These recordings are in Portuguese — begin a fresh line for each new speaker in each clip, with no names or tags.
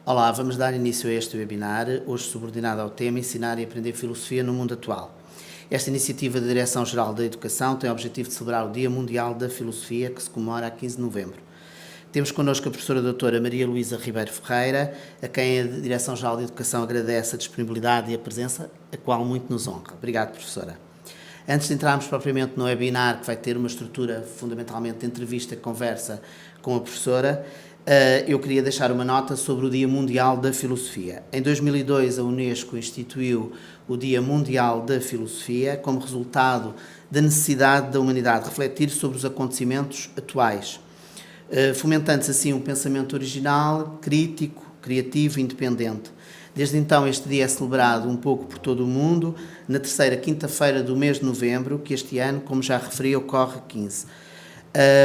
Olá, vamos dar início a este webinar, hoje subordinado ao tema Ensinar e Aprender Filosofia no Mundo Atual. Esta iniciativa da Direção-Geral da Educação tem o objetivo de celebrar o Dia Mundial da Filosofia, que se comemora a 15 de novembro. Temos connosco a professora doutora Maria Luísa Ribeiro Ferreira, a quem a Direção-Geral da Educação agradece a disponibilidade e a presença, a qual muito nos honra. Obrigado, professora. Antes de entrarmos propriamente no webinar, que vai ter uma estrutura fundamentalmente de entrevista e conversa com a professora, eu queria deixar uma nota sobre o Dia Mundial da Filosofia. Em 2002, a Unesco instituiu o Dia Mundial da Filosofia como resultado da necessidade da humanidade refletir sobre os acontecimentos atuais, fomentando-se assim um pensamento original, crítico, criativo e independente. Desde então, este dia é celebrado um pouco por todo o mundo, na terceira quinta-feira do mês de novembro, que este ano, como já referi, ocorre 15.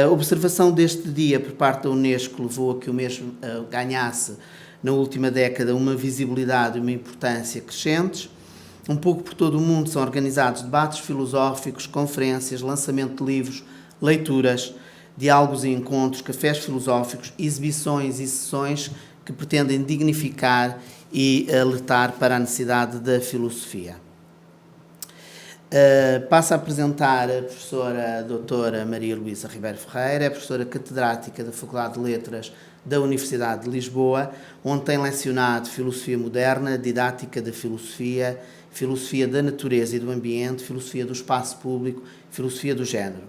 A observação deste dia por parte da Unesco levou a que o mesmo ganhasse, na última década, uma visibilidade e uma importância crescentes. Um pouco por todo o mundo são organizados debates filosóficos, conferências, lançamento de livros, leituras, diálogos e encontros, cafés filosóficos, exibições e sessões que pretendem dignificar e alertar para a necessidade da filosofia. Passo a apresentar a professora doutora Maria Luísa Ribeiro Ferreira, é professora catedrática da Faculdade de Letras da Universidade de Lisboa, onde tem lecionado Filosofia Moderna, Didática da Filosofia, Filosofia da Natureza e do Ambiente, Filosofia do Espaço Público, Filosofia do Género.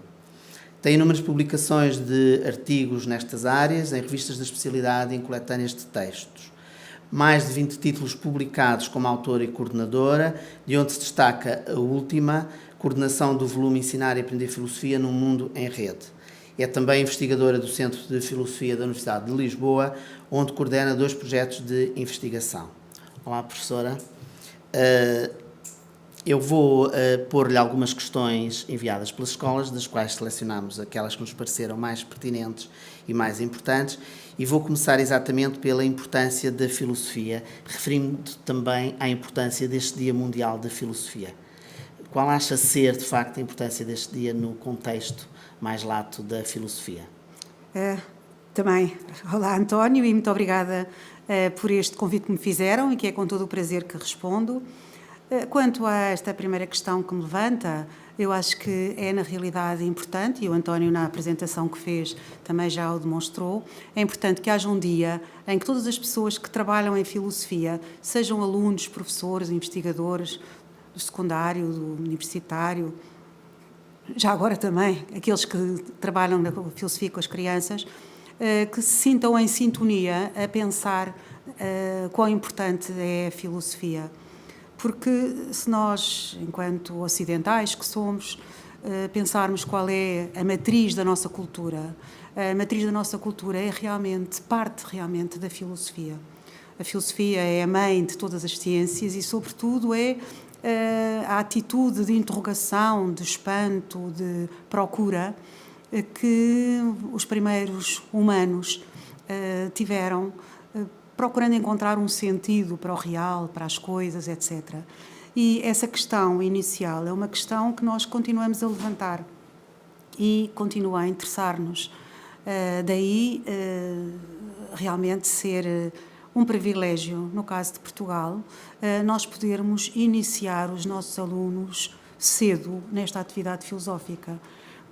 Tem inúmeras publicações de artigos nestas áreas, em revistas da especialidade e em coletâneas de textos. Mais de 20 títulos publicados como autora e coordenadora, de onde se destaca a última, coordenação do volume Ensinar e Aprender Filosofia num Mundo em Rede. É também investigadora do Centro de Filosofia da Universidade de Lisboa, onde coordena 2 projetos de investigação. Olá, professora. Eu vou pôr-lhe algumas questões enviadas pelas escolas, das quais selecionamos aquelas que nos pareceram mais pertinentes e mais importantes, e vou começar exatamente pela importância da filosofia, referindo também à importância deste Dia Mundial da Filosofia. Qual acha ser, de facto, a importância deste dia no contexto mais lato da filosofia?
Também. Olá, António, e muito obrigada por este convite que me fizeram e que é com todo o prazer que respondo. Quanto a esta primeira questão que me levanta, eu acho que é na realidade importante, e o António na apresentação que fez também já o demonstrou, é importante que haja um dia em que todas as pessoas que trabalham em filosofia, sejam alunos, professores, investigadores, do secundário, do universitário, já agora também aqueles que trabalham na filosofia com as crianças, que se sintam em sintonia a pensar quão importante é a filosofia. Porque se nós, enquanto ocidentais que somos, pensarmos qual é a matriz da nossa cultura, a matriz da nossa cultura é realmente, parte realmente da filosofia. A filosofia é a mãe de todas as ciências e, sobretudo, é a atitude de interrogação, de espanto, de procura que os primeiros humanos tiveram, procurando encontrar um sentido para o real, para as coisas, etc. E essa questão inicial é uma questão que nós continuamos a levantar e continua a interessar-nos. Daí, realmente, ser um privilégio, no caso de Portugal, nós podermos iniciar os nossos alunos cedo nesta atividade filosófica.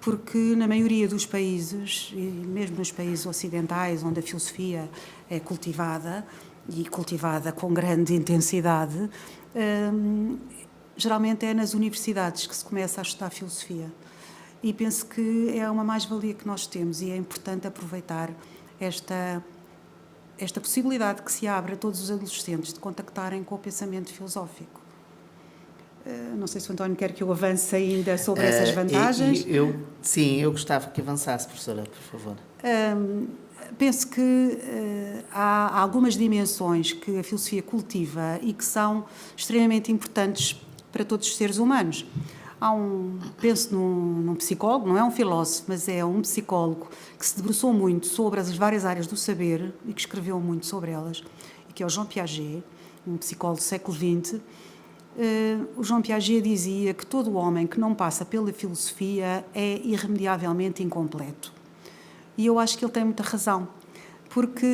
Porque na maioria dos países, e mesmo nos países ocidentais, onde a filosofia é cultivada, e cultivada com grande intensidade, geralmente é nas universidades que se começa a estudar filosofia. E penso que é uma mais-valia que nós temos e é importante aproveitar esta possibilidade que se abre a todos os adolescentes de contactarem com o pensamento filosófico. Não sei se o António quer que eu avance ainda sobre essas vantagens.
Sim, eu gostava que avançasse, professora, por favor.
Penso que há algumas dimensões que a filosofia cultiva e que são extremamente importantes para todos os seres humanos. Penso num psicólogo, não é um filósofo, mas é um psicólogo que se debruçou muito sobre as várias áreas do saber e que escreveu muito sobre elas, e que é o Jean Piaget, um psicólogo do século XX. O Jean Piaget dizia que todo homem que não passa pela filosofia é irremediavelmente incompleto. E eu acho que ele tem muita razão, porque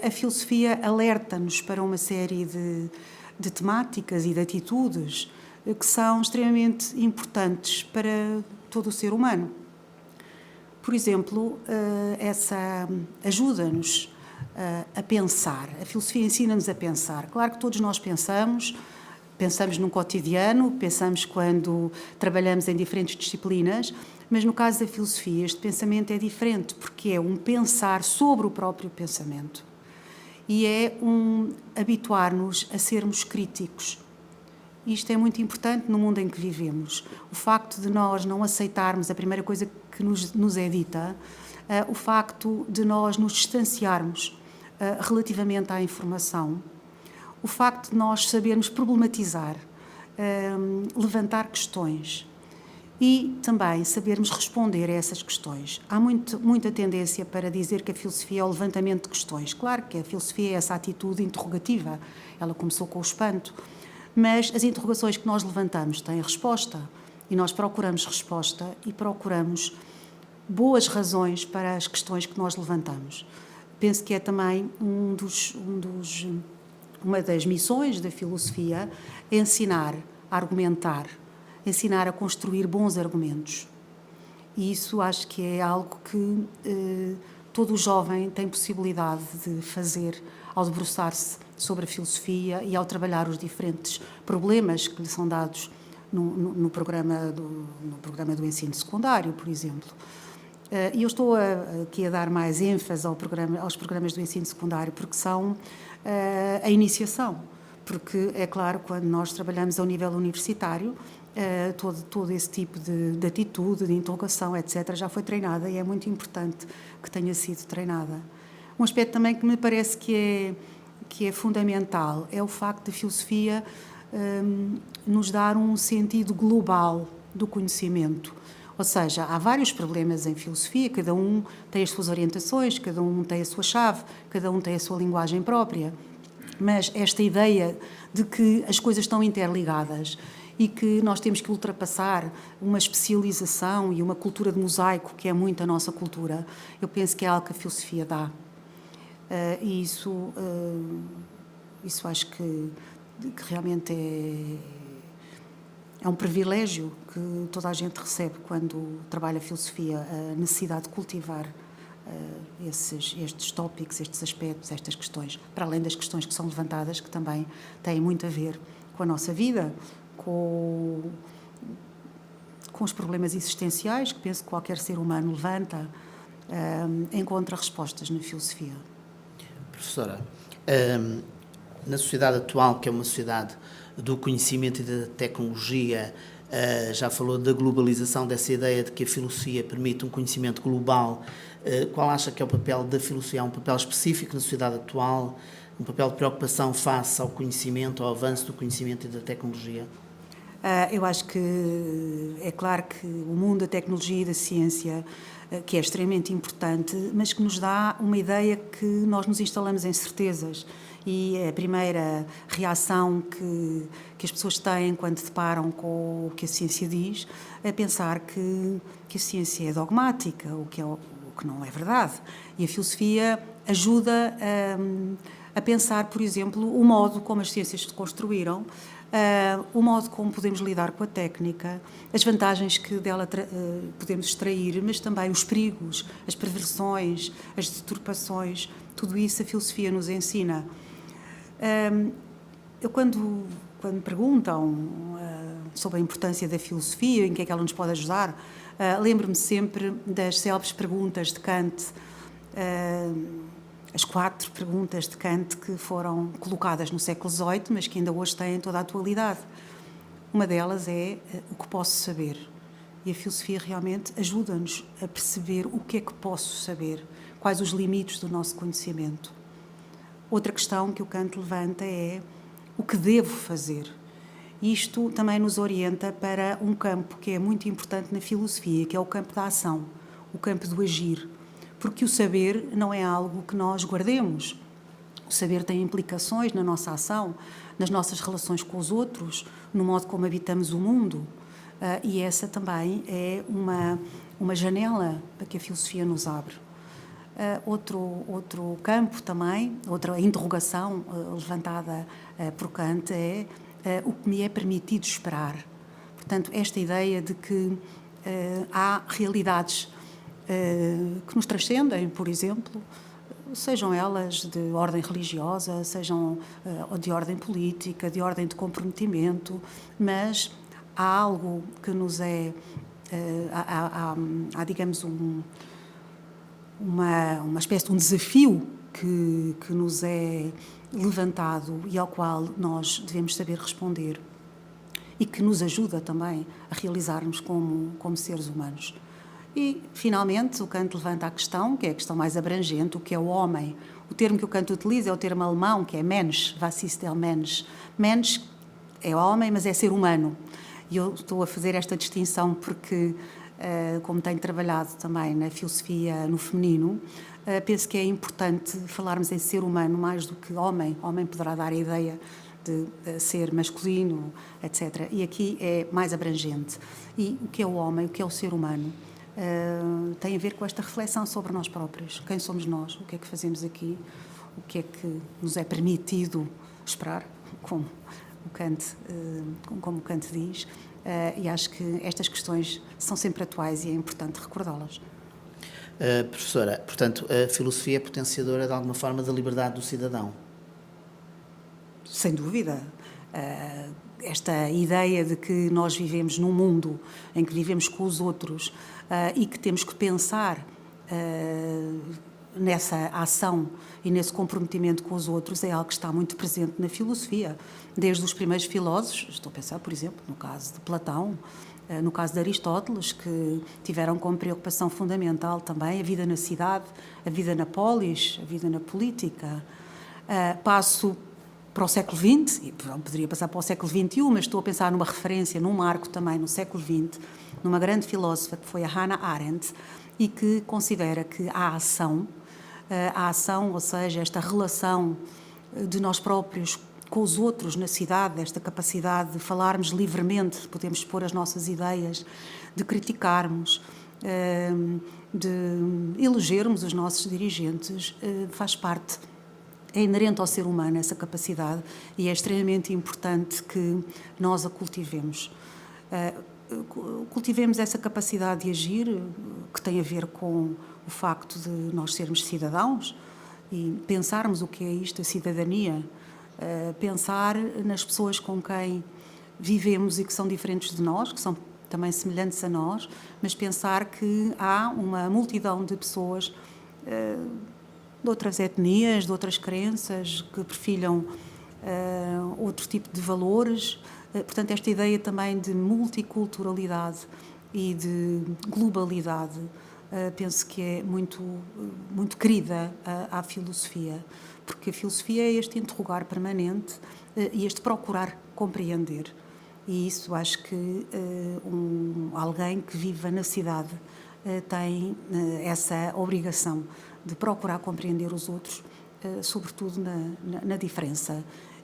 a filosofia alerta-nos para uma série de temáticas e de atitudes que são extremamente importantes para todo o ser humano. Por exemplo, essa ajuda-nos a pensar. A filosofia ensina-nos a pensar. Claro que todos nós pensamos no cotidiano, pensamos quando trabalhamos em diferentes disciplinas, mas no caso da filosofia este pensamento é diferente, porque é um pensar sobre o próprio pensamento e é um habituar-nos a sermos críticos. Isto é muito importante no mundo em que vivemos. O facto de nós não aceitarmos a primeira coisa que nos é dita, o facto de nós nos distanciarmos relativamente à informação, o facto de nós sabermos problematizar, levantar questões e também sabermos responder a essas questões. Há muita tendência para dizer que a filosofia é o levantamento de questões. Claro que a filosofia é essa atitude interrogativa. Ela começou com o espanto. Mas as interrogações que nós levantamos têm resposta e nós procuramos resposta e procuramos boas razões para as questões que nós levantamos. Penso que é também uma das missões da filosofia é ensinar a argumentar, ensinar a construir bons argumentos. E isso acho que é algo que todo jovem tem possibilidade de fazer ao debruçar-se sobre a filosofia e ao trabalhar os diferentes problemas que lhe são dados no programa do ensino secundário, por exemplo. E eu estou aqui a dar mais ênfase aos programas do ensino secundário porque são a iniciação. Porque, é claro, quando nós trabalhamos ao nível universitário, todo esse tipo de atitude, de interrogação, etc., já foi treinada e é muito importante que tenha sido treinada. Um aspecto também que me parece que é fundamental é o facto da filosofia nos dar um sentido global do conhecimento. Ou seja, há vários problemas em filosofia, cada um tem as suas orientações, cada um tem a sua chave, cada um tem a sua linguagem própria. Mas esta ideia de que as coisas estão interligadas e que nós temos que ultrapassar uma especialização e uma cultura de mosaico, que é muito a nossa cultura, eu penso que é algo que a filosofia dá. E isso acho que realmente é um privilégio que toda a gente recebe quando trabalha a filosofia, a necessidade de cultivar estes tópicos, estes aspectos, estas questões, para além das questões que são levantadas, que também têm muito a ver com a nossa vida, com os problemas existenciais que penso que qualquer ser humano levanta, encontra respostas na filosofia.
Professora, na sociedade atual, que é uma sociedade do conhecimento e da tecnologia, já falou da globalização, dessa ideia de que a filosofia permite um conhecimento global. Qual acha que é o papel da filosofia? Há um papel específico na sociedade atual, um papel de preocupação face ao conhecimento, ao avanço do conhecimento e da tecnologia?
Eu acho que é claro que o mundo da tecnologia e da ciência, que é extremamente importante, mas que nos dá uma ideia que nós nos instalamos em certezas. E a primeira reação que as pessoas têm quando deparam com o que a ciência diz é pensar que a ciência é dogmática, o que não é verdade. E a filosofia ajuda a pensar, por exemplo, o modo como as ciências se construíram, o modo como podemos lidar com a técnica, as vantagens que dela podemos extrair, mas também os perigos, as perversões, as deturpações, tudo isso a filosofia nos ensina. Quando me perguntam sobre a importância da filosofia, em que é que ela nos pode ajudar, lembro-me sempre das célebres perguntas de Kant, as 4 perguntas de Kant que foram colocadas no século XVIII, mas que ainda hoje têm toda a atualidade. Uma delas é o que posso saber. E a filosofia realmente ajuda-nos a perceber o que é que posso saber, quais os limites do nosso conhecimento. Outra questão que o Kant levanta é o que devo fazer. Isto também nos orienta para um campo que é muito importante na filosofia, que é o campo da ação, o campo do agir. Porque o saber não é algo que nós guardemos. O saber tem implicações na nossa ação, nas nossas relações com os outros, no modo como habitamos o mundo. E essa também é uma janela para que a filosofia nos abre. Outro campo também, outra interrogação levantada por Kant é o que me é permitido esperar. Portanto, esta ideia de que há realidades que nos transcendem, por exemplo, sejam elas de ordem religiosa, sejam de ordem política, de ordem de comprometimento, mas há algo que nos é, digamos, uma espécie de um desafio que nos é levantado e ao qual nós devemos saber responder e que nos ajuda também a realizarmos como seres humanos. E, finalmente, o Kant levanta a questão, que é a questão mais abrangente, o que é o homem. O termo que o Kant utiliza é o termo alemão, que é Mensch, was ist der Mensch. Mensch é homem, mas é ser humano. E eu estou a fazer esta distinção porque, como tenho trabalhado também na filosofia no feminino, penso que é importante falarmos em ser humano mais do que homem. Homem poderá dar a ideia de ser masculino, etc. E aqui é mais abrangente. E o que é o homem, o que é o ser humano? Tem a ver com esta reflexão sobre nós próprios. Quem somos nós? O que é que fazemos aqui? O que é que nos é permitido esperar? Como o Kant diz. E acho que estas questões são sempre atuais e é importante recordá-las.
Professora, portanto, a filosofia é potenciadora de alguma forma da liberdade do cidadão?
Sem dúvida. Esta ideia de que nós vivemos num mundo em que vivemos com os outros e que temos que pensar nessa ação e nesse comprometimento com os outros é algo que está muito presente na filosofia. Desde os primeiros filósofos, estou a pensar, por exemplo, no caso de Platão, no caso de Aristóteles, que tiveram como preocupação fundamental também a vida na cidade, a vida na polis, a vida na política. Passo para o século XX, e poderia passar para o século XXI, mas estou a pensar numa referência, num marco também no século XX, numa grande filósofa que foi a Hannah Arendt, e que considera que a ação, ou seja, esta relação de nós próprios com os outros na cidade, esta capacidade de falarmos livremente, de podermos expor as nossas ideias, de criticarmos, de elegermos os nossos dirigentes, faz parte. É inerente ao ser humano essa capacidade e é extremamente importante que nós a cultivemos. Cultivemos essa capacidade de agir, que tem a ver com o facto de nós sermos cidadãos e pensarmos o que é isto, a cidadania, pensar nas pessoas com quem vivemos e que são diferentes de nós, que são também semelhantes a nós, mas pensar que há uma multidão de pessoas de outras etnias, de outras crenças, que perfilham outro tipo de valores. Portanto, esta ideia também de multiculturalidade e de globalidade, penso que é muito, muito querida à filosofia, porque a filosofia é este interrogar permanente e este procurar compreender. E isso acho que alguém que viva na cidade tem essa obrigação de procurar compreender os outros, sobretudo na diferença.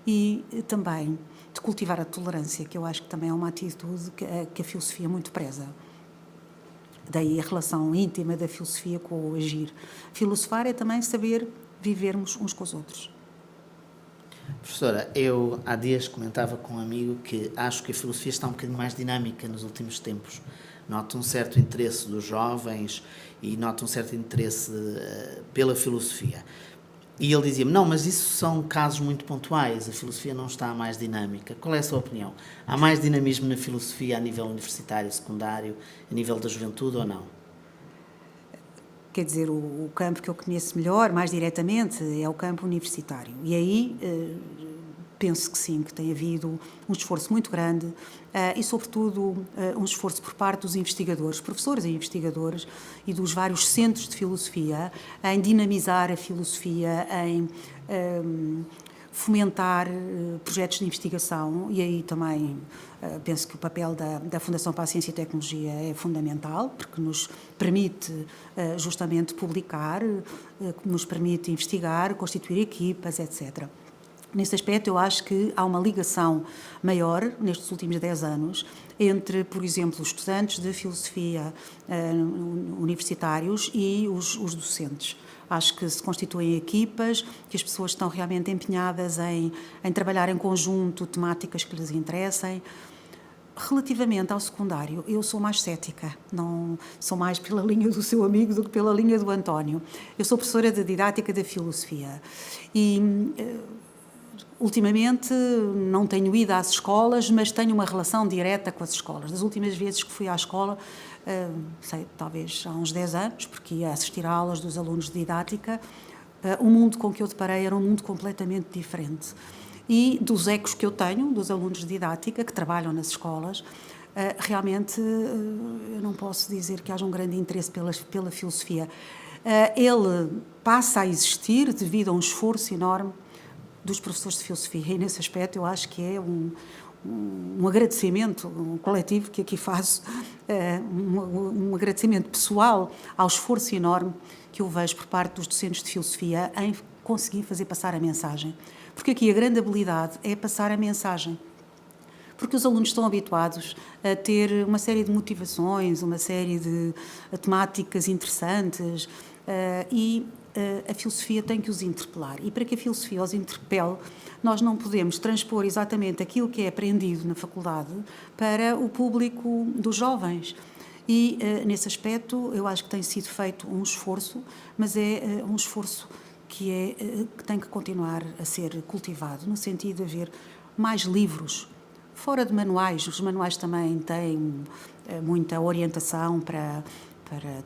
E também de cultivar a tolerância, que eu acho que também é uma atitude que a filosofia muito preza. Daí a relação íntima da filosofia com o agir. Filosofar é também saber vivermos uns com os outros.
Professora, eu há dias comentava com um amigo que acho que a filosofia está um bocadinho mais dinâmica nos últimos tempos. Noto um certo interesse dos jovens e noto um certo interesse pela filosofia. E ele dizia-me, não, mas isso são casos muito pontuais, a filosofia não está mais dinâmica. Qual é a sua opinião? Há mais dinamismo na filosofia a nível universitário, secundário, a nível da juventude ou não?
Quer dizer, o campo que eu conheço melhor, mais diretamente, é o campo universitário. E aí penso que sim, que tem havido um esforço muito grande e, sobretudo, um esforço por parte dos investigadores, professores e investigadores, e dos vários centros de filosofia, em dinamizar a filosofia, em fomentar projetos de investigação, e aí também penso que o papel da Fundação para a Ciência e Tecnologia é fundamental, porque nos permite justamente publicar, nos permite investigar, constituir equipas, etc. Nesse aspecto, eu acho que há uma ligação maior, nestes últimos 10 anos, entre, por exemplo, os estudantes de filosofia universitários e os docentes. Acho que se constituem equipas, que as pessoas estão realmente empenhadas em trabalhar em conjunto temáticas que lhes interessem. Relativamente ao secundário, eu sou mais cética, não sou mais pela linha do seu amigo do que pela linha do António. Eu sou professora de didática da filosofia e ultimamente não tenho ido às escolas, mas tenho uma relação direta com as escolas. Das últimas vezes que fui à escola, talvez há uns 10 anos, porque ia assistir a aulas dos alunos de didática, o mundo com que eu deparei era um mundo completamente diferente. E dos ecos que eu tenho, dos alunos de didática que trabalham nas escolas, realmente eu não posso dizer que haja um grande interesse pela filosofia. Ele passa a existir devido a um esforço enorme dos professores de filosofia, e nesse aspecto eu acho que é um agradecimento coletivo que aqui faço, um agradecimento pessoal ao esforço enorme que eu vejo por parte dos docentes de filosofia em conseguir fazer passar a mensagem. Porque aqui a grande habilidade é passar a mensagem. Porque os alunos estão habituados a ter uma série de motivações, uma série de temáticas interessantes e a filosofia tem que os interpelar. E para que a filosofia os interpele, nós não podemos transpor exatamente aquilo que é aprendido na faculdade para o público dos jovens. E, nesse aspecto, eu acho que tem sido feito um esforço, mas é um esforço que tem que continuar a ser cultivado, no sentido de haver mais livros, fora de manuais. Os manuais também têm muita orientação para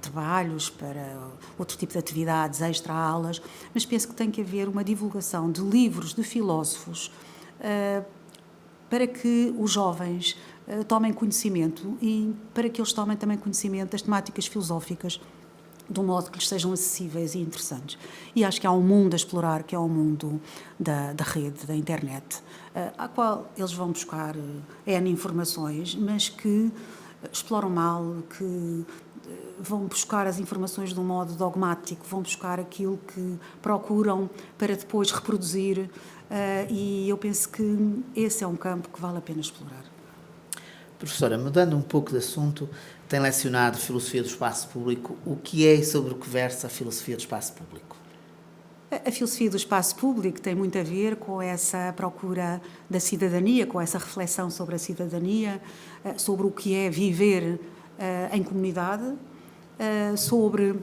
trabalhos, para outro tipo de atividades, extra-aulas, mas penso que tem que haver uma divulgação de livros de filósofos para que os jovens tomem conhecimento e para que eles tomem também conhecimento das temáticas filosóficas de um modo que lhes sejam acessíveis e interessantes. E acho que há um mundo a explorar, que é o mundo da rede, da internet, à qual eles vão buscar N informações, mas que exploram mal, que vão buscar as informações de um modo dogmático, vão buscar aquilo que procuram para depois reproduzir, e eu penso que esse é um campo que vale a pena explorar.
Professora, mudando um pouco de assunto, tem lecionado Filosofia do Espaço Público. O que é e sobre o que versa a Filosofia do Espaço Público?
A filosofia do espaço público tem muito a ver com essa procura da cidadania, com essa reflexão sobre a cidadania, sobre o que é viver em comunidade, sobre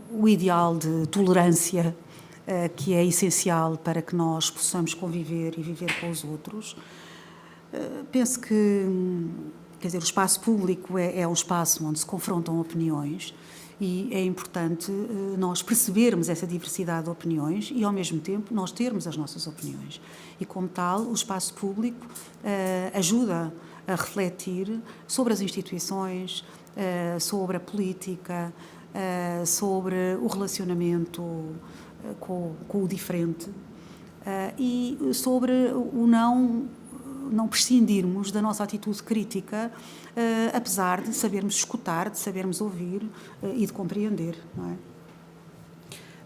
o ideal de tolerância que é essencial para que nós possamos conviver e viver com os outros. Penso que, o espaço público é um espaço onde se confrontam opiniões e é importante nós percebermos essa diversidade de opiniões e, ao mesmo tempo, nós termos as nossas opiniões. E, como tal, o espaço público ajuda a refletir sobre as instituições, sobre a política, sobre o relacionamento com o diferente e sobre o não prescindirmos da nossa atitude crítica, apesar de sabermos escutar, de sabermos ouvir e de compreender, não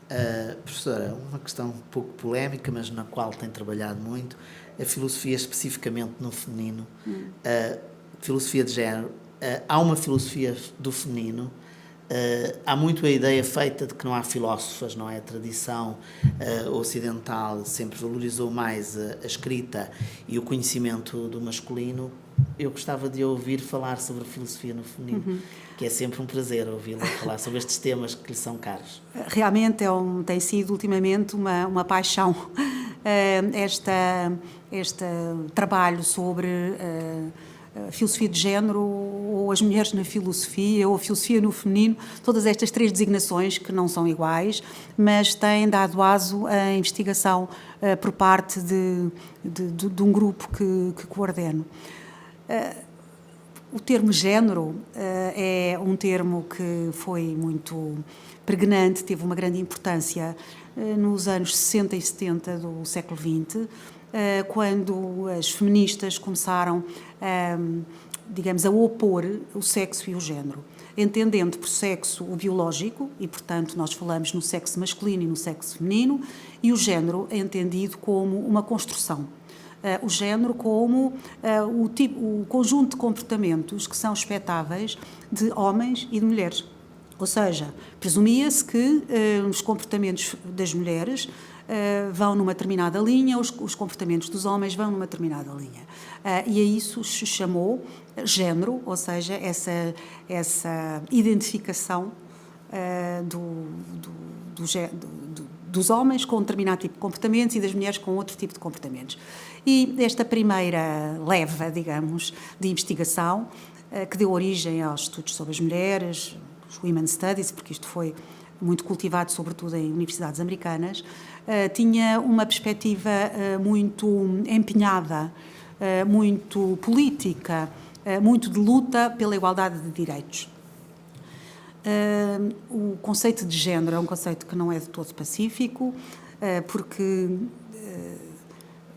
é?
Professora, uma questão um pouco polémica, mas na qual tem trabalhado muito, a filosofia especificamente no feminino, filosofia de género. Há uma filosofia do feminino. Há muito a ideia feita de que não há filósofas, não é? A tradição ocidental sempre valorizou mais a escrita e o conhecimento do masculino. Eu gostava de ouvir falar sobre a filosofia no feminino, que é sempre um prazer ouvi-la falar sobre estes temas que lhe são caros.
Realmente tem sido ultimamente uma paixão este trabalho sobre filosofia de género, ou as mulheres na filosofia, ou a filosofia no feminino, todas estas três designações que não são iguais, mas têm dado aso à investigação por parte de um grupo que coordeno. O termo género é um termo que foi muito pregnante, teve uma grande importância nos anos 60 e 70 do século XX, quando as feministas começaram a opor o sexo e o género, entendendo por sexo o biológico, e portanto nós falamos no sexo masculino e no sexo feminino, e o género é entendido como uma construção. O género como o conjunto de comportamentos que são expectáveis de homens e de mulheres. Ou seja, presumia-se que os comportamentos das mulheres vão numa determinada linha, os comportamentos dos homens vão numa determinada linha. E a isso se chamou género, ou seja, essa identificação dos homens com um determinado tipo de comportamentos e das mulheres com outro tipo de comportamentos. E esta primeira leva, digamos, de investigação, que deu origem aos estudos sobre as mulheres, os Women's Studies, porque isto foi muito cultivado, sobretudo em universidades americanas, tinha uma perspectiva muito empenhada, muito política, muito de luta pela igualdade de direitos. O conceito de género é um conceito que não é de todo pacífico, porque,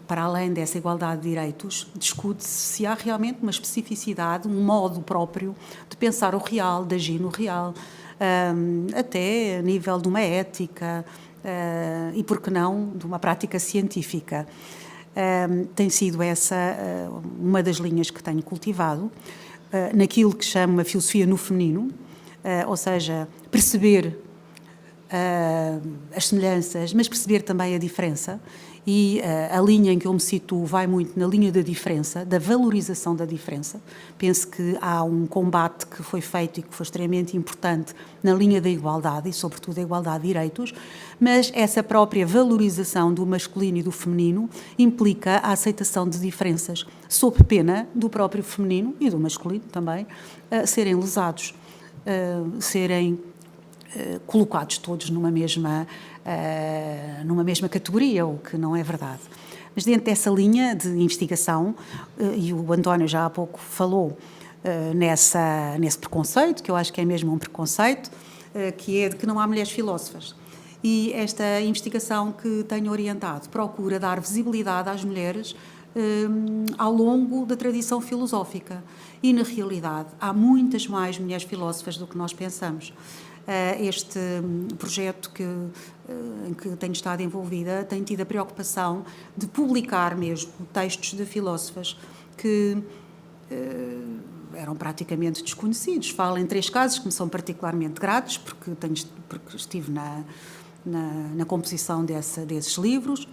para além dessa igualdade de direitos, discute-se se há realmente uma especificidade, um modo próprio de pensar o real, de agir no real, até a nível de uma ética e, por que não, de uma prática científica. Tem sido essa uma das linhas que tenho cultivado, naquilo que chamo a filosofia no feminino, ou seja, perceber as semelhanças, mas perceber também a diferença, e a linha em que eu me situo vai muito na linha da diferença, da valorização da diferença. Penso que há um combate que foi feito e que foi extremamente importante na linha da igualdade e, sobretudo, da igualdade de direitos, mas essa própria valorização do masculino e do feminino implica a aceitação de diferenças, sob pena do próprio feminino e do masculino também serem lesados, serem colocados todos numa mesma categoria, o que não é verdade. Mas dentro dessa linha de investigação, e o António já há pouco falou nesse preconceito, que eu acho que é mesmo um preconceito, que é de que não há mulheres filósofas. E esta investigação que tenho orientado procura dar visibilidade às mulheres ao longo da tradição filosófica. E, na realidade, há muitas mais mulheres filósofas do que nós pensamos. Este projeto em que tenho estado envolvida tem tido a preocupação de publicar mesmo textos de filósofas que eram praticamente desconhecidos. Falo em 3 casos que me são particularmente gratos, porque estive na composição desses livros,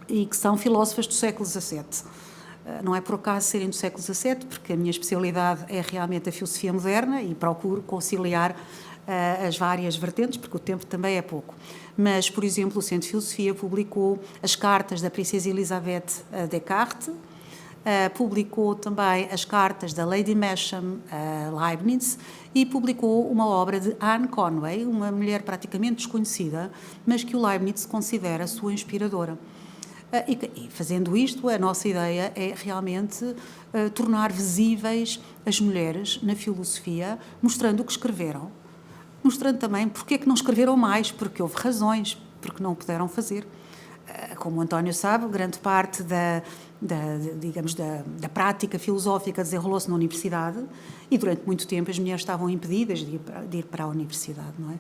e que são filósofas do século XVII. Não é por acaso serem do século XVII, porque a minha especialidade é realmente a filosofia moderna e procuro conciliar as várias vertentes, porque o tempo também é pouco. Mas, por exemplo, o Centro de Filosofia publicou as cartas da Princesa Elizabeth a Descartes, publicou também as cartas da Lady Masham a Leibniz e publicou uma obra de Anne Conway, uma mulher praticamente desconhecida, mas que o Leibniz considera a sua inspiradora. E fazendo isto, a nossa ideia é realmente tornar visíveis as mulheres na filosofia, mostrando o que escreveram, mostrando também porque é que não escreveram mais, porque houve razões, porque não o puderam fazer. Como o António sabe, grande parte da prática filosófica desenrolou-se na universidade e durante muito tempo as mulheres estavam impedidas de ir para a universidade, não é?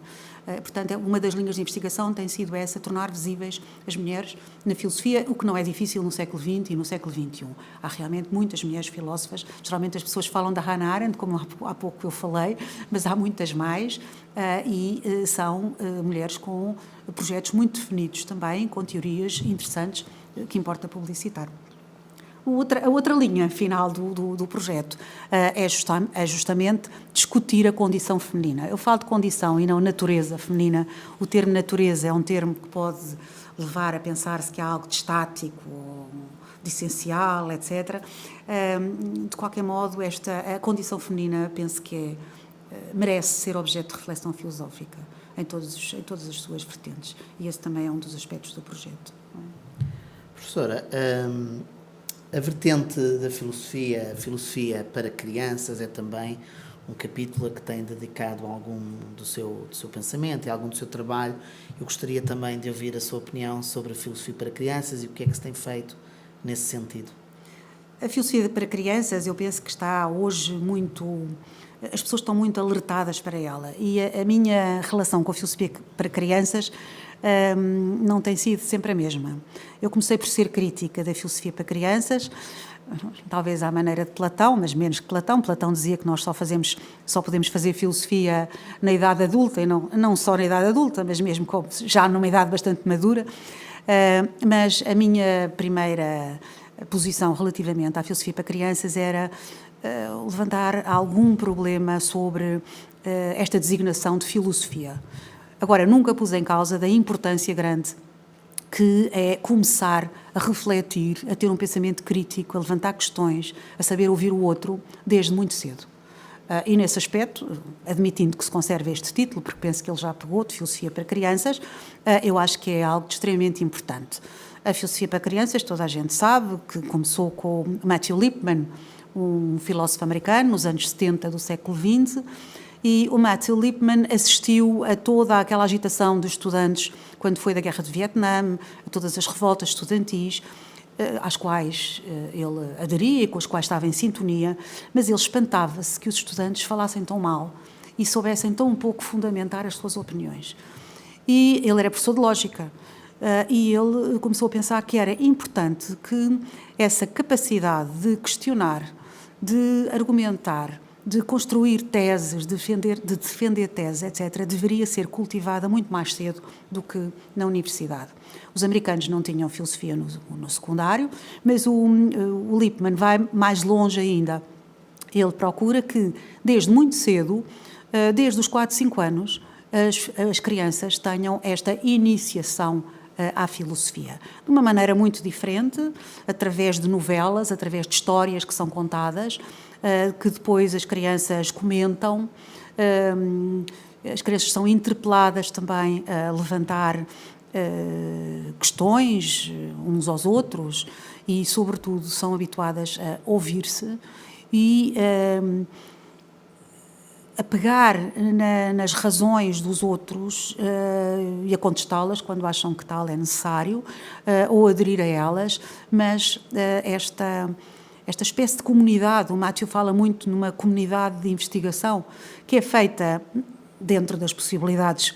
Portanto, uma das linhas de investigação tem sido essa, tornar visíveis as mulheres na filosofia, o que não é difícil no século XX e no século XXI. Há realmente muitas mulheres filósofas, geralmente as pessoas falam da Hannah Arendt, como há pouco eu falei, mas há muitas mais e são mulheres com projetos muito definidos também, com teorias interessantes que importa publicitar. A outra linha final do projeto é justamente discutir a condição feminina. Eu falo de condição e não natureza feminina. O termo natureza é um termo que pode levar a pensar-se que há algo de estático, de essencial, etc. De qualquer modo, a condição feminina penso que merece ser objeto de reflexão filosófica em todas as suas vertentes. E esse também é um dos aspectos do projeto.
Professora, a vertente da filosofia, a filosofia para crianças, é também um capítulo a que tem dedicado algum do seu pensamento e algum do seu trabalho. Eu gostaria também de ouvir a sua opinião sobre a filosofia para crianças e o que é que se tem feito nesse sentido.
A filosofia para crianças, eu penso que está hoje as pessoas estão muito alertadas para ela, e a minha relação com a filosofia para crianças não tem sido sempre a mesma. Eu comecei por ser crítica da filosofia para crianças, talvez à maneira de Platão, mas menos que Platão. Platão dizia que nós só podemos fazer filosofia na idade adulta, e não só na idade adulta, mas mesmo já numa idade bastante madura. Mas a minha primeira posição relativamente à filosofia para crianças era levantar algum problema sobre esta designação de filosofia. Agora, nunca pus em causa da importância grande que é começar a refletir, a ter um pensamento crítico, a levantar questões, a saber ouvir o outro desde muito cedo. E nesse aspecto, admitindo que se conserve este título, porque penso que ele já pegou, de filosofia para crianças, eu acho que é algo de extremamente importante. A filosofia para crianças, toda a gente sabe, que começou com Matthew Lipman, um filósofo americano, nos anos 70 do século XX, e o Matthew Lipman assistiu a toda aquela agitação dos estudantes quando foi da Guerra de Vietnã, a todas as revoltas estudantis, às quais ele aderia e com as quais estava em sintonia, mas ele espantava-se que os estudantes falassem tão mal e soubessem tão pouco fundamentar as suas opiniões. E ele era professor de lógica, e ele começou a pensar que era importante que essa capacidade de questionar, de argumentar, de construir teses, de defender teses, etc., deveria ser cultivada muito mais cedo do que na universidade. Os americanos não tinham filosofia no secundário, mas o Lipman vai mais longe ainda. Ele procura que, desde muito cedo, desde os 4, 5 anos, as crianças tenham esta iniciação à filosofia. De uma maneira muito diferente, através de novelas, através de histórias que são contadas, que depois as crianças comentam, as crianças são interpeladas também a levantar questões uns aos outros e, sobretudo, são habituadas a ouvir-se e a pegar nas razões dos outros e a contestá-las quando acham que tal é necessário, ou aderir a elas, mas esta espécie de comunidade, o Matthew fala muito numa comunidade de investigação, que é feita dentro das possibilidades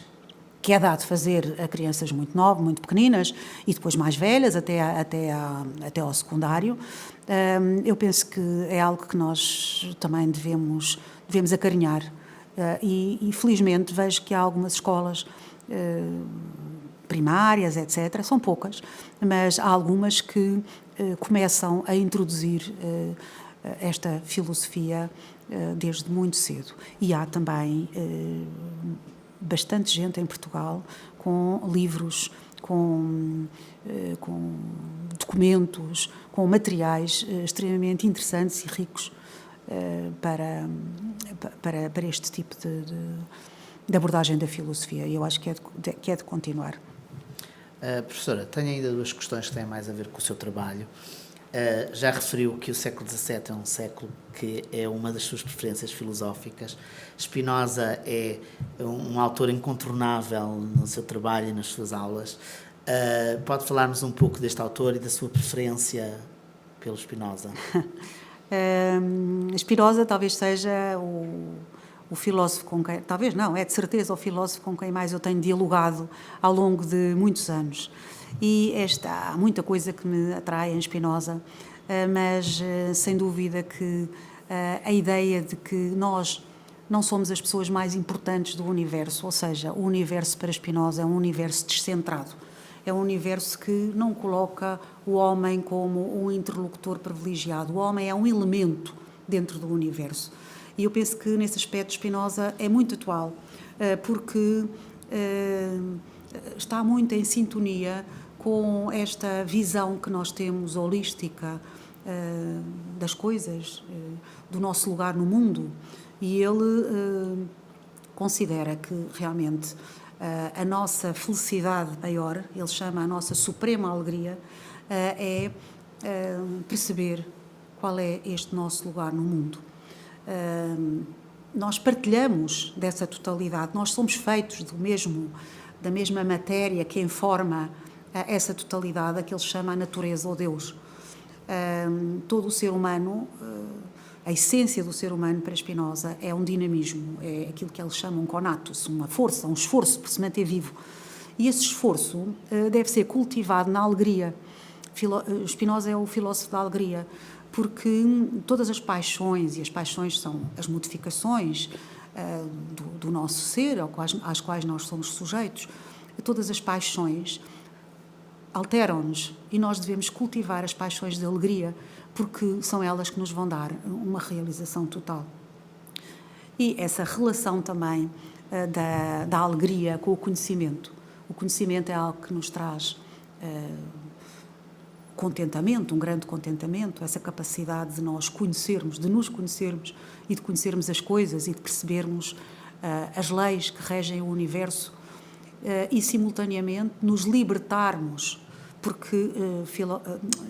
que é dado fazer a crianças muito novas, muito pequeninas, e depois mais velhas, até ao secundário. Eu penso que é algo que nós também devemos acarinhar. E felizmente vejo que há algumas escolas primárias, etc., são poucas, mas há algumas que começam a introduzir esta filosofia desde muito cedo. E há também bastante gente em Portugal com livros, com documentos, com materiais extremamente interessantes e ricos para este tipo de abordagem da filosofia. E eu acho que é de continuar.
Professora, tenho ainda 2 questões que têm mais a ver com o seu trabalho. Já referiu que o século XVII é um século que é uma das suas preferências filosóficas. Spinoza é um autor incontornável no seu trabalho e nas suas aulas. Pode falar-nos um pouco deste autor e da sua preferência pelo Spinoza?
Spinoza talvez seja o filósofo com quem, talvez não, é de certeza o filósofo com quem mais eu tenho dialogado ao longo de muitos anos. E há muita coisa que me atrai em Spinoza, mas sem dúvida que a ideia de que nós não somos as pessoas mais importantes do universo, ou seja, o universo para Spinoza é um universo descentrado. É um universo que não coloca o homem como um interlocutor privilegiado. O homem é um elemento dentro do universo. E eu penso que, nesse aspecto, Spinoza é muito atual, porque está muito em sintonia com esta visão que nós temos holística das coisas, do nosso lugar no mundo. E ele considera que, realmente, a nossa felicidade maior, ele chama a nossa suprema alegria, é perceber qual é este nosso lugar no mundo. Nós partilhamos dessa totalidade, nós somos feitos da mesma matéria que informa essa totalidade, a que ele chama a natureza ou Deus. Todo o ser humano, a essência do ser humano para Spinoza é um dinamismo, é aquilo que ele chama um conatus, uma força, um esforço por se manter vivo. E esse esforço deve ser cultivado na alegria. Spinoza é o filósofo da alegria. porque todas as paixões, e as paixões são as modificações do nosso ser, às quais nós somos sujeitos, todas as paixões alteram-nos e nós devemos cultivar as paixões de alegria, porque são elas que nos vão dar uma realização total. E essa relação também da alegria com o conhecimento. O conhecimento é algo que nos traz contentamento, um grande contentamento, essa capacidade de nós conhecermos, de nos conhecermos e de conhecermos as coisas e de percebermos as leis que regem o universo e, simultaneamente, nos libertarmos, porque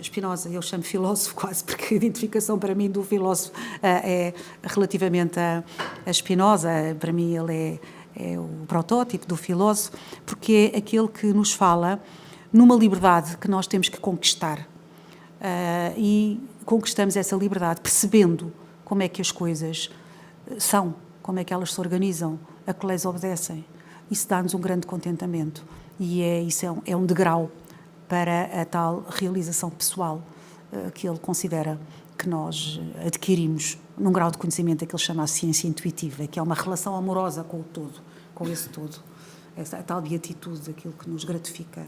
Spinoza, eu chamo filósofo quase, porque a identificação para mim do filósofo é relativamente a Spinoza, para mim ele é o protótipo do filósofo, porque é aquele que nos fala numa liberdade que nós temos que conquistar. E conquistamos essa liberdade percebendo como é que as coisas são, como é que elas se organizam, a que leis obedecem. Isso dá-nos um grande contentamento e isso é um degrau para a tal realização pessoal que ele considera que nós adquirimos num grau de conhecimento que ele chama a ciência intuitiva, que é uma relação amorosa com o todo, com esse todo, a tal beatitude, aquilo que nos gratifica.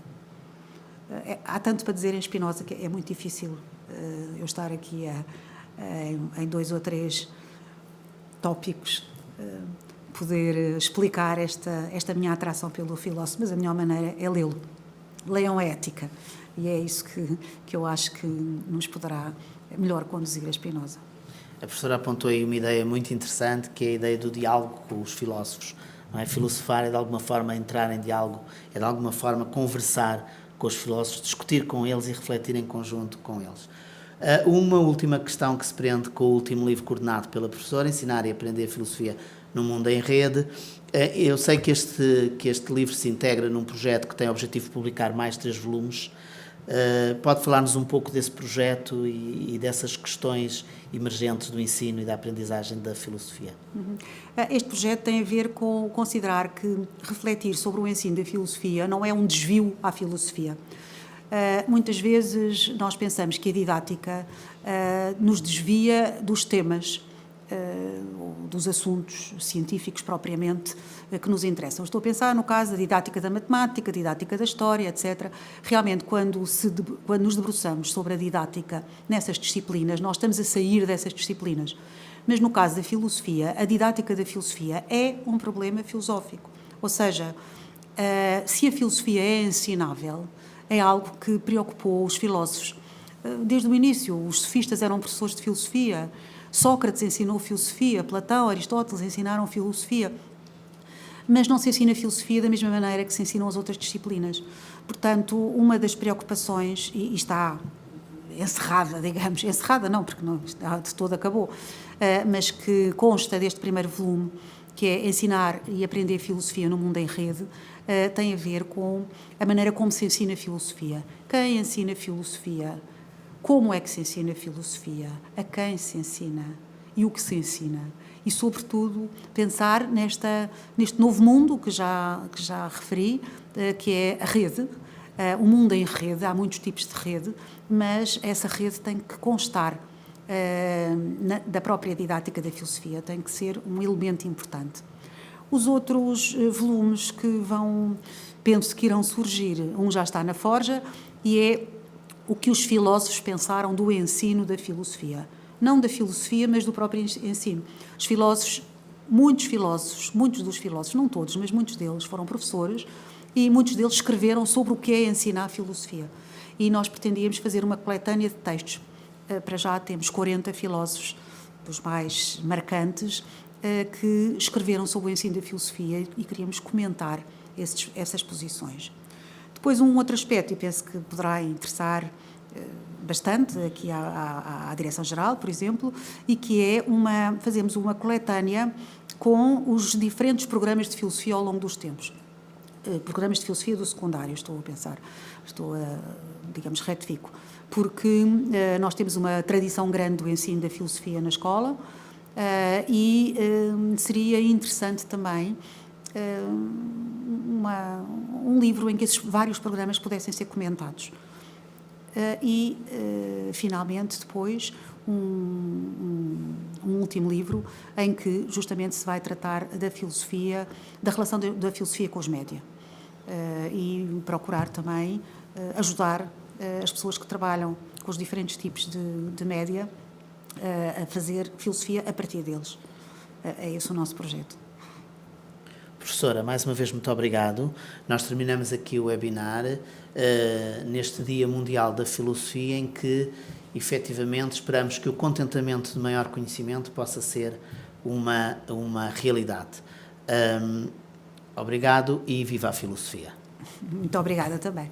Há tanto para dizer em Spinoza que é muito difícil eu estar aqui em 2 ou 3 tópicos poder explicar esta minha atração pelo filósofo, mas a melhor maneira é lê-lo. Leiam a Ética, e é isso que eu acho que nos poderá melhor conduzir a Spinoza.
A professora apontou aí uma ideia muito interessante, que é a ideia do diálogo com os filósofos. Não é? Filosofar é de alguma forma entrar em diálogo, é de alguma forma conversar com os filósofos, discutir com eles e refletir em conjunto com eles. Uma última questão que se prende com o último livro coordenado pela professora, Ensinar e Aprender Filosofia no Mundo em Rede. Eu sei que este livro se integra num projeto que tem o objetivo de publicar mais 3 volumes. Pode falar-nos um pouco desse projeto e dessas questões emergentes do ensino e da aprendizagem da filosofia?
Este projeto tem a ver com considerar que refletir sobre o ensino da filosofia não é um desvio à filosofia. Muitas vezes nós pensamos que a didática nos desvia dos temas, dos assuntos científicos propriamente que nos interessam. Estou a pensar no caso da didática da matemática, didática da história, etc. Realmente, quando nos debruçamos sobre a didática nessas disciplinas, nós estamos a sair dessas disciplinas. Mas no caso da filosofia, a didática da filosofia é um problema filosófico. Ou seja, se a filosofia é ensinável, é algo que preocupou os filósofos. Desde o início, os sofistas eram professores de filosofia, Sócrates ensinou filosofia, Platão, Aristóteles ensinaram filosofia, mas não se ensina filosofia da mesma maneira que se ensinam as outras disciplinas. Portanto, uma das preocupações, e está encerrada, digamos, encerrada não, porque não, de todo acabou, mas que consta deste primeiro volume, que é Ensinar e Aprender Filosofia no Mundo em Rede, tem a ver com a maneira como se ensina filosofia. Quem ensina filosofia? Como é que se ensina filosofia? A quem se ensina? E o que se ensina? E, sobretudo, pensar neste novo mundo que já referi, que é a rede, o mundo em rede. Há muitos tipos de rede, mas essa rede tem que constar da própria didática da filosofia, tem que ser um elemento importante. Os outros volumes que penso que irão surgir, um já está na forja, e é o que os filósofos pensaram do ensino da filosofia. Não da filosofia, mas do próprio ensino. Os filósofos, muitos dos filósofos, não todos, mas muitos deles foram professores e muitos deles escreveram sobre o que é ensinar filosofia. E nós pretendíamos fazer uma coletânea de textos. Para já temos 40 filósofos, dos mais marcantes, que escreveram sobre o ensino da filosofia e queríamos comentar essas posições. Depois, um outro aspecto, e penso que poderá interessar bastante aqui à Direção-Geral, por exemplo, e que é fazemos uma coletânea com os diferentes programas de filosofia ao longo dos tempos. Programas de filosofia do secundário, digamos, retifico, porque nós temos uma tradição grande do ensino da filosofia na escola e seria interessante também um livro em que esses vários programas pudessem ser comentados. Finalmente, depois, um último livro em que justamente se vai tratar da filosofia, da relação da filosofia com os média. E procurar também ajudar as pessoas que trabalham com os diferentes tipos de média a fazer filosofia a partir deles. É esse o nosso projeto.
Professora, mais uma vez muito obrigado. Nós terminamos aqui o webinar neste Dia Mundial da Filosofia, em que efetivamente esperamos que o contentamento de maior conhecimento possa ser uma realidade. Obrigado e viva a filosofia.
Muito obrigada também.